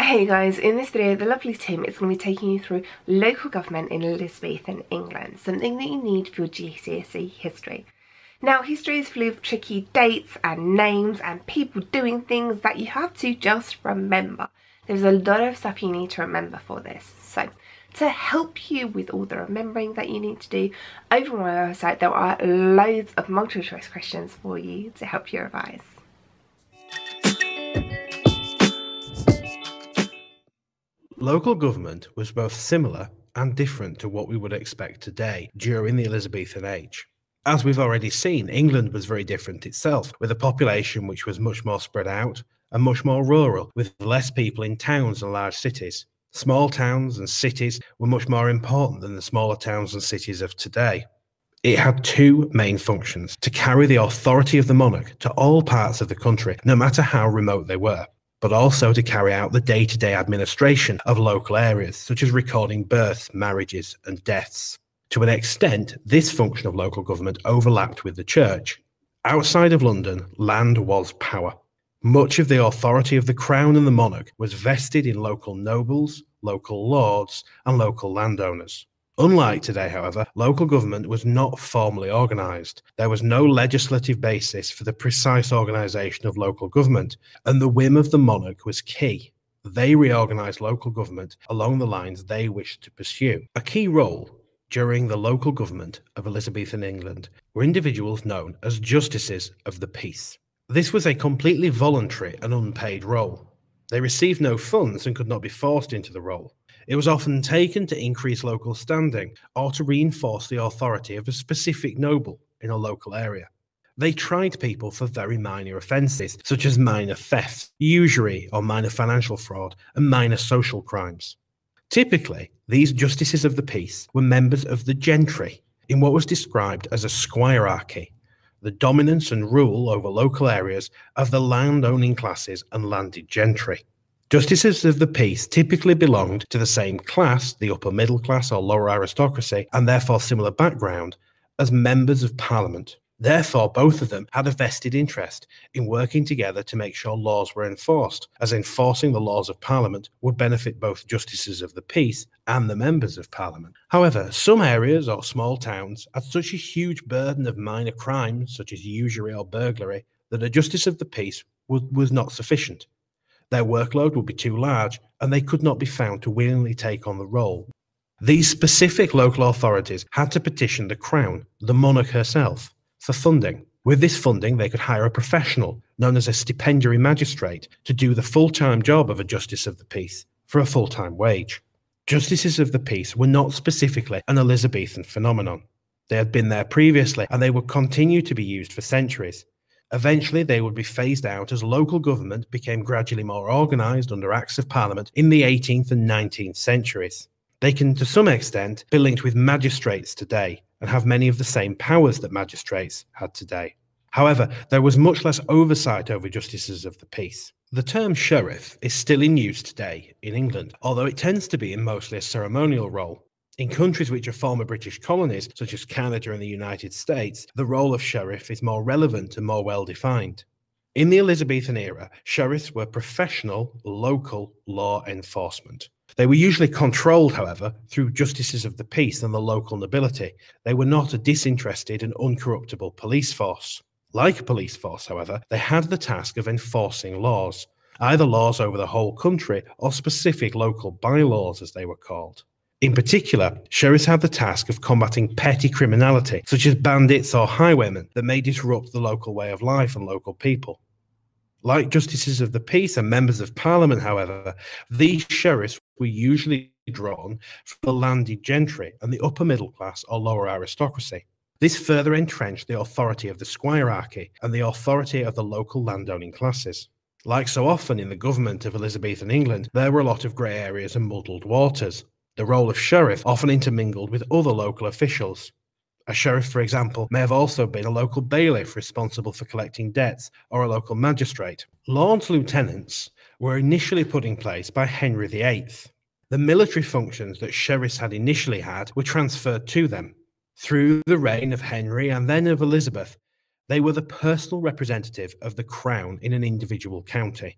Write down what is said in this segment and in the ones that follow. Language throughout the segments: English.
Hey guys, in this video the lovely Tim is going to be taking you through local government in Elizabethan England, something that you need for your GCSE history. Now history is full of tricky dates and names and people doing things that you have to just remember. There's a lot of stuff you need to remember for this, so to help you with all the remembering that you need to do, over on my website there are loads of multiple choice questions for you to help you revise. Local government was both similar and different to what we would expect today during the Elizabethan age. As we've already seen, England was very different itself, with a population which was much more spread out and much more rural, with less people in towns and large cities. Small towns and cities were much more important than the smaller towns and cities of today. It had two main functions: to carry the authority of the monarch to all parts of the country, no matter how remote they were, but also to carry out the day-to-day administration of local areas, such as recording births, marriages, and deaths. To an extent, this function of local government overlapped with the church. Outside of London, land was power. Much of the authority of the crown and the monarch was vested in local nobles, local lords, and local landowners. Unlike today, however, local government was not formally organised. There was no legislative basis for the precise organisation of local government, and the whim of the monarch was key. They reorganised local government along the lines they wished to pursue. A key role during the local government of Elizabethan England were individuals known as Justices of the Peace. This was a completely voluntary and unpaid role. They received no funds and could not be forced into the role. It was often taken to increase local standing or to reinforce the authority of a specific noble in a local area. They tried people for very minor offences, such as minor theft, usury or minor financial fraud, and minor social crimes. Typically, these justices of the peace were members of the gentry in what was described as a squirearchy, the dominance and rule over local areas of the land-owning classes and landed gentry. Justices of the peace typically belonged to the same class, the upper middle class or lower aristocracy, and therefore similar background, as members of Parliament. Therefore, both of them had a vested interest in working together to make sure laws were enforced, as enforcing the laws of Parliament would benefit both justices of the peace and the members of Parliament. However, some areas or small towns had such a huge burden of minor crimes, such as usury or burglary, that a justice of the peace was not sufficient. Their workload would be too large, and they could not be found to willingly take on the role. These specific local authorities had to petition the crown, the monarch herself, for funding. With this funding, they could hire a professional, known as a stipendiary magistrate, to do the full-time job of a justice of the peace for a full-time wage. Justices of the peace were not specifically an Elizabethan phenomenon. They had been there previously, and they would continue to be used for centuries. Eventually, they would be phased out as local government became gradually more organised under Acts of Parliament in the 18th and 19th centuries. They can, to some extent, be linked with magistrates today and have many of the same powers that magistrates had today. However, there was much less oversight over justices of the peace. The term sheriff is still in use today in England, although it tends to be in mostly a ceremonial role. In countries which are former British colonies, such as Canada and the United States, the role of sheriff is more relevant and more well-defined. In the Elizabethan era, sheriffs were professional, local law enforcement. They were usually controlled, however, through justices of the peace and the local nobility. They were not a disinterested and uncorruptible police force. Like a police force, however, they had the task of enforcing laws, either laws over the whole country or specific local bylaws, as they were called. In particular, sheriffs had the task of combating petty criminality, such as bandits or highwaymen that may disrupt the local way of life and local people. Like justices of the peace and members of Parliament, however, these sheriffs were usually drawn from the landed gentry and the upper middle class or lower aristocracy. This further entrenched the authority of the squirearchy and the authority of the local landowning classes. Like so often in the government of Elizabethan England, there were a lot of grey areas and muddled waters. The role of sheriff often intermingled with other local officials. A sheriff, for example, may have also been a local bailiff responsible for collecting debts, or a local magistrate. Lords lieutenants were initially put in place by Henry VIII. The military functions that sheriffs had initially had were transferred to them. Through the reign of Henry and then of Elizabeth, they were the personal representative of the crown in an individual county.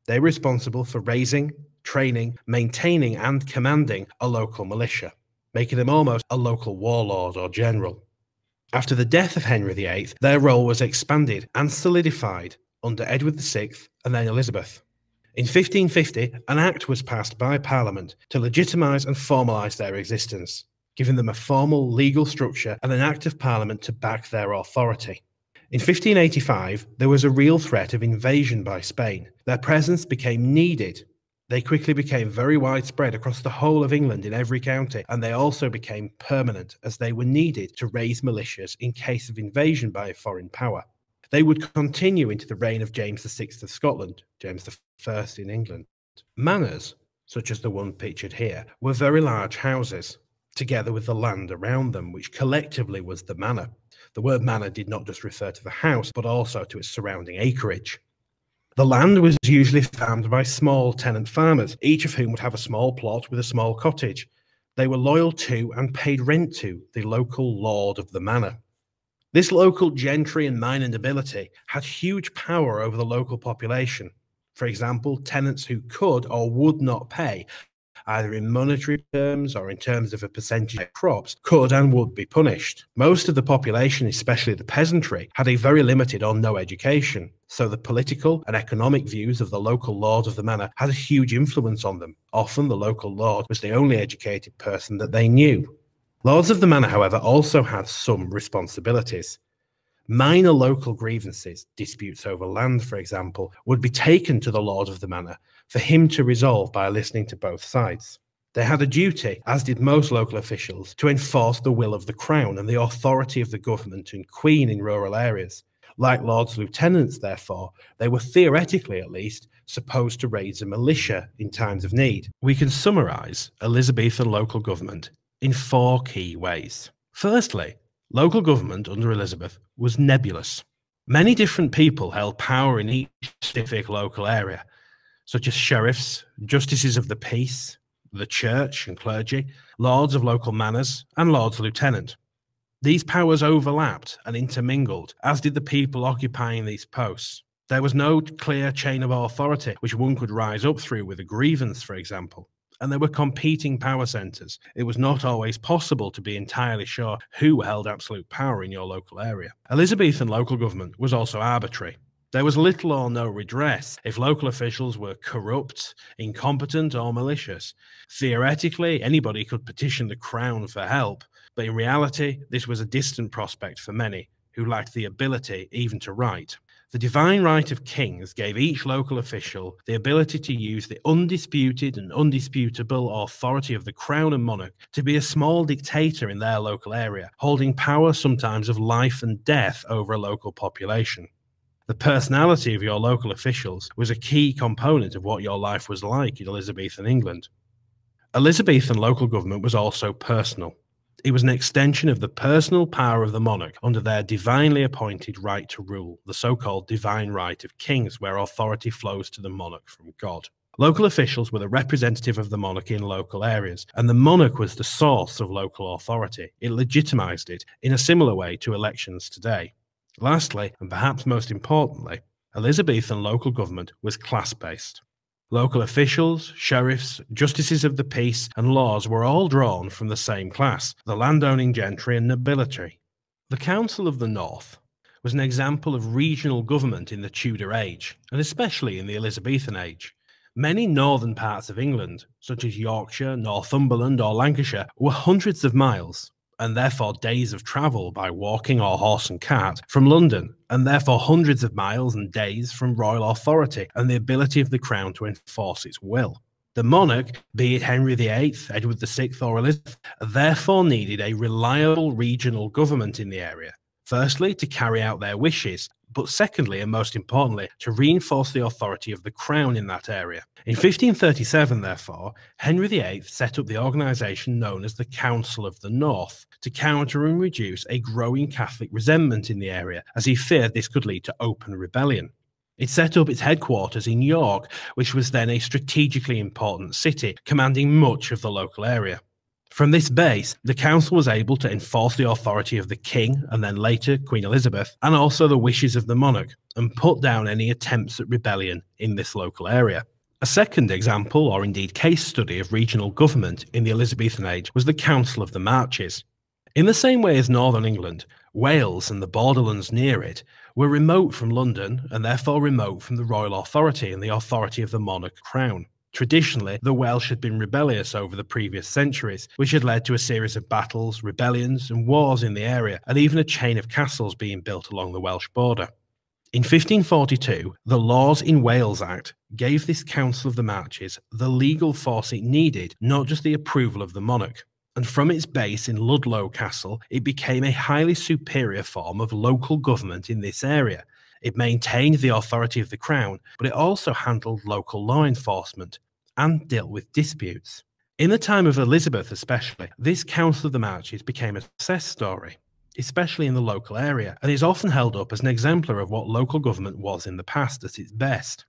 They were responsible for raising, training, maintaining and commanding a local militia, making them almost a local warlord or general. After the death of Henry VIII, their role was expanded and solidified under Edward VI and then Elizabeth. In 1550, an act was passed by Parliament to legitimise and formalise their existence, giving them a formal legal structure and an Act of Parliament to back their authority. In 1585, there was a real threat of invasion by Spain. Their presence became needed. They quickly became very widespread across the whole of England in every county, and they also became permanent as they were needed to raise militias in case of invasion by a foreign power. They would continue into the reign of James VI of Scotland, James I in England. Manors, such as the one pictured here, were very large houses, together with the land around them, which collectively was the manor. The word manor did not just refer to the house, but also to its surrounding acreage. The land was usually farmed by small tenant farmers, each of whom would have a small plot with a small cottage. They were loyal to and paid rent to the local lord of the manor. This local gentry and minor nobility had huge power over the local population. For example, tenants who could or would not pay, either in monetary terms or in terms of a percentage of crops, could and would be punished. Most of the population, especially the peasantry, had a very limited or no education, so the political and economic views of the local lord of the manor had a huge influence on them. Often the local lord was the only educated person that they knew. Lords of the manor, however, also had some responsibilities. Minor local grievances, disputes over land, for example, would be taken to the lord of the manor for him to resolve by listening to both sides. They had a duty, as did most local officials, to enforce the will of the crown and the authority of the government and queen in rural areas. Like lords lieutenants, therefore, they were theoretically, at least, supposed to raise a militia in times of need. We can summarise Elizabethan local government in 4 key ways. Firstly, local government under Elizabeth was nebulous. Many different people held power in each specific local area, such as sheriffs, justices of the peace, the church and clergy, lords of local manors, and lords lieutenant. These powers overlapped and intermingled, as did the people occupying these posts. There was no clear chain of authority which one could rise up through with a grievance, for example. And there were competing power centres. It was not always possible to be entirely sure who held absolute power in your local area. Elizabethan local government was also arbitrary. There was little or no redress if local officials were corrupt, incompetent, or malicious. Theoretically, anybody could petition the crown for help, but in reality, this was a distant prospect for many who lacked the ability even to write. The divine right of kings gave each local official the ability to use the undisputed and undisputable authority of the crown and monarch to be a small dictator in their local area, holding power sometimes of life and death over a local population. The personality of your local officials was a key component of what your life was like in Elizabethan England. Elizabethan local government was also personal. It was an extension of the personal power of the monarch under their divinely appointed right to rule, the so-called divine right of kings, where authority flows to the monarch from God. Local officials were the representative of the monarch in local areas, and the monarch was the source of local authority. It legitimised it in a similar way to elections today. Lastly, and perhaps most importantly, Elizabethan local government was class-based. Local officials, sheriffs, justices of the peace, and laws were all drawn from the same class, the landowning gentry and nobility. The Council of the North was an example of regional government in the Tudor age, and especially in the Elizabethan age. Many northern parts of England, such as Yorkshire, Northumberland, or Lancashire, were hundreds of miles, and therefore days of travel by walking or horse and cart from London, and therefore hundreds of miles and days from royal authority and the ability of the crown to enforce its will. The monarch, be it Henry VIII, Edward VI, or Elizabeth, therefore needed a reliable regional government in the area. Firstly, to carry out their wishes, but secondly, and most importantly, to reinforce the authority of the crown in that area. In 1537, therefore, Henry VIII set up the organisation known as the Council of the North to counter and reduce a growing Catholic resentment in the area, as he feared this could lead to open rebellion. It set up its headquarters in York, which was then a strategically important city, commanding much of the local area. From this base, the council was able to enforce the authority of the king, and then later Queen Elizabeth, and also the wishes of the monarch, and put down any attempts at rebellion in this local area. A second example, or indeed case study, of regional government in the Elizabethan age was the Council of the Marches. In the same way as Northern England, Wales and the borderlands near it were remote from London and therefore remote from the royal authority and the authority of the monarch crown. Traditionally, the Welsh had been rebellious over the previous centuries, which had led to a series of battles, rebellions, and wars in the area, and even a chain of castles being built along the Welsh border. In 1542, the Laws in Wales Act gave this Council of the Marches the legal force it needed, not just the approval of the monarch. And from its base in Ludlow Castle, it became a highly superior form of local government in this area. It maintained the authority of the crown, but it also handled local law enforcement and dealt with disputes. In the time of Elizabeth especially, this Council of the Marches became a success story, especially in the local area, and is often held up as an exemplar of what local government was in the past at its best.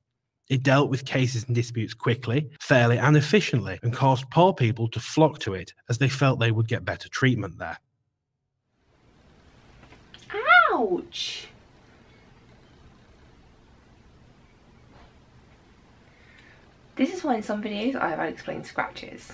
It dealt with cases and disputes quickly, fairly and efficiently, and caused poor people to flock to it as they felt they would get better treatment there. Ouch! This is why in some videos I have unexplained scratches.